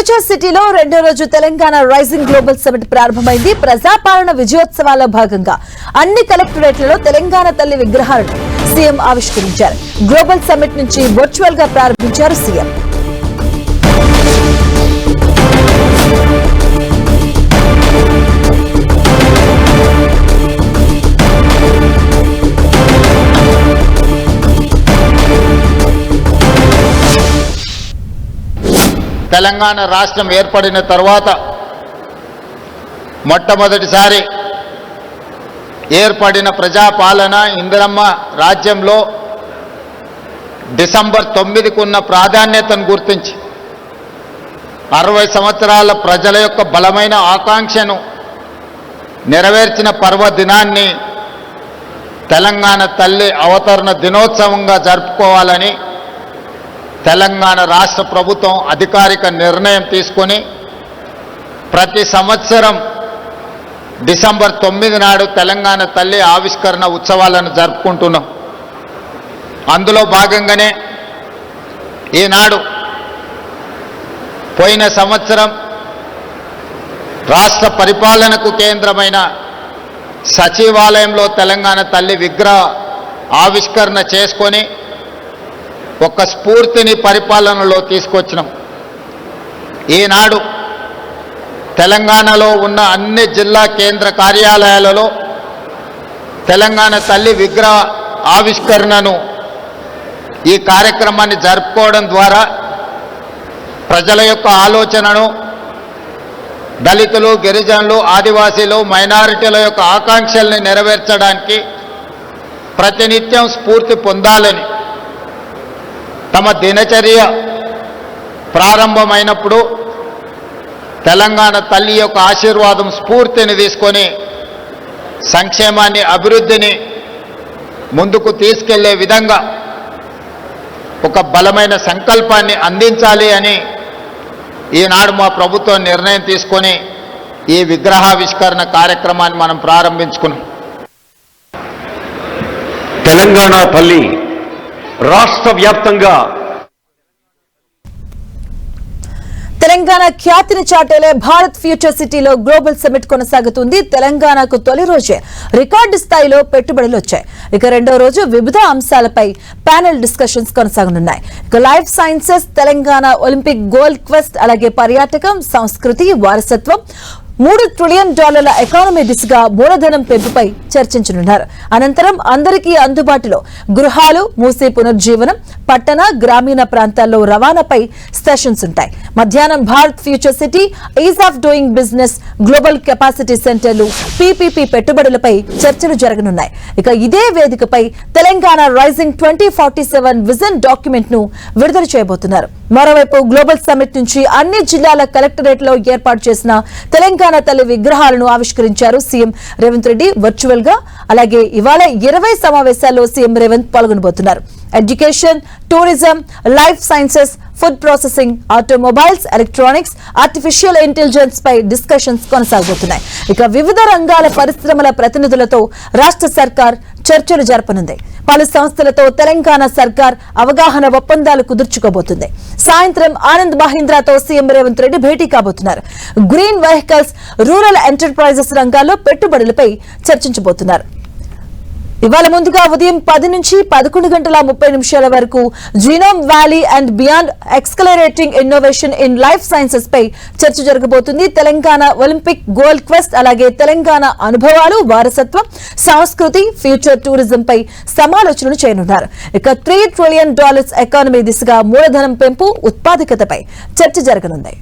Future సిటీలో రెండో రోజు తెలంగాణ రైజింగ్ గ్లోబల్ సమిట్ ప్రారంభమైంది. ప్రజాపాలన విజయోత్సవాల భాగంగా అన్ని కలెక్టరేట్లలో తెలంగాణ తల్లి విగ్రహాలను సీఎం ఆవిష్కరించారు. గ్లోబల్ సమిట్ నుంచి వర్చువల్ గా ప్రారంభించారు సీఎం. తెలంగాణ రాష్ట్రం ఏర్పడిన తర్వాత మొట్టమొదటిసారి ఏర్పడిన ప్రజాపాలన ఇందిరమ్మ రాజ్యంలో డిసెంబర్ 9కు ఉన్న ప్రాధాన్యతను గుర్తించి 60 సంవత్సరాల ప్రజల యొక్క బలమైన ఆకాంక్షను నెరవేర్చిన పర్వదినాన్ని తెలంగాణ తల్లి అవతరణ దినోత్సవంగా జరుపుకోవాలని తెలంగాణ రాష్ట్ర ప్రభుత్వం అధికారిక నిర్ణయం తీసుకొని ప్రతి సంవత్సరం డిసెంబర్ 9 నాడు తెలంగాణ తల్లి ఆవిష్కరణ ఉత్సవాలను జరుపుకుంటున్నాం. అందులో భాగంగానే ఈనాడు పోయిన సంవత్సరం రాష్ట్ర పరిపాలనకు కేంద్రమైన సచివాలయంలో తెలంగాణ తల్లి విగ్రహ ఆవిష్కరణ చేసుకొని ఒక స్ఫూర్తిని పరిపాలనలో తీసుకొచ్చినాం. ఈనాడు తెలంగాణలో ఉన్న అన్ని జిల్లా కేంద్ర కార్యాలయాలలో తెలంగాణ తల్లి విగ్రహ ఆవిష్కరణను ఈ కార్యక్రమాన్ని జరుపుకోవడం ద్వారా ప్రజల యొక్క ఆలోచనను దళితులు, గిరిజనులు, ఆదివాసీలు, మైనారిటీల యొక్క ఆకాంక్షల్ని నెరవేర్చడానికి ప్రతినిత్యం స్ఫూర్తి పొందాలని తమ దినచర్య ప్రారంభమైనప్పుడు తెలంగాణ తల్లి యొక్క ఆశీర్వాదం స్ఫూర్తిని తీసుకొని సంక్షేమాన్ని, అభివృద్ధిని ముందుకు తీసుకెళ్లే విధంగా ఒక బలమైన సంకల్పాన్ని అందించాలి అని ఈనాడు మా ప్రభుత్వం నిర్ణయం తీసుకొని ఈ విగ్రహావిష్కరణ కార్యక్రమాన్ని మనం ప్రారంభించుకున్నాం. తెలంగాణ తల్లి రాష్ట్ర వ్యాప్తంగా తెలంగాణ ఖ్యాతిని చాటేలే భారత్ ఫ్యూచర్ సిటీలో గ్లోబల్ సమిట్ కొనసాగుతుంది. తెలంగాణకు తొలి రోజే రికార్డు స్థాయిలో పెట్టుబడులు వచ్చాయి. ఇక రెండో రోజు వివిధ అంశాలపై ప్యానెల్ డిస్కషన్స్ కొనసాగనున్నాయి. ఇక life sciences, Telangana Olympic gold quest, అలాగే పర్యాటకం, సంస్కృతి, వారసత్వం, $3 ట్రిలియన్ ఎకానమీ దిశగా మూలధనం పెంపుపై చర్చించనున్నారు. అనంతరం అందరికీ అందుబాటులో గృహాలు, మూసీ పునర్జీవనం, పట్టణ, గ్రామీణ ప్రాంతాల్లో రవాణాపై సెషన్స్ ఉంటాయి. మధ్యాహ్నం Bharat future city, is of doing business, global capacity సెంటర్లు, పీపీపీ పెట్టుబడులపై చర్చలు జరగనున్నాయి. ఇక ఇదే వేదికపై తెలంగాణ రైజింగ్ 2047 విజన్ డాక్యుమెంట్ ను విడుదల చేయబోతున్నారు. మరోవైపు గ్లోబల్ సమిట్ నుంచి అన్ని జిల్లాల కలెక్టరేట్లో ఏర్పాటు చేసిన తెలంగాణ తల్లి విగ్రహాలను ఆవిష్కరించారు సీఎం రేవంత్ రెడ్డి వర్చువల్ గా. అలాగే ఇవాళ 20 సమావేశాల్లో సీఎం రేవంత్ పాల్గొనబోతున్నారు. Education, tourism, life sciences, food processing, automobiles, electronics, artificial intelligence పై డిస్కషన్స్ కొనసాగబోతున్నాయి. ఇక వివిధ రంగాల పరిశ్రమల ప్రతినిధులతో రాష్ట్ర సర్కార్ చర్చలు జరపనుంది. పలు సంస్థలతో తెలంగాణ సర్కార్ అవగాహన ఒప్పందాలు కుదుర్చుకోబోతుంది. సాయంత్రం ఆనంద్ మహీంద్రాతో సీఎం రేవంత్ రెడ్డి భేటీ కాబోతున్నారు. గ్రీన్ వెహికల్స్, రూరల్ ఎంటర్ప్రైజెస్ రంగాల్లో పెట్టుబడులపై చర్చించబోతున్నారు. ఇవాళ ముందుగా ఉదయం 10 నుంచి 11:30 వరకు genome valley and beyond accelerating innovation in life sciences పై చర్చ జరగబోతుంది. తెలంగాణ ఒలింపిక్ గోల్డ్ క్వెస్ట్, అలాగే తెలంగాణ అనుభవాలు, వారసత్వం, సంస్కృతి, ఫ్యూచర్ టూరిజం పై సమాలోచనలు చేయనున్నారు. ఇక $3 ట్రిలియన్ ఎకానమీ దిశగా మూలధనం పెంపు, ఉత్పాదకతపై చర్చ జరగనుంది.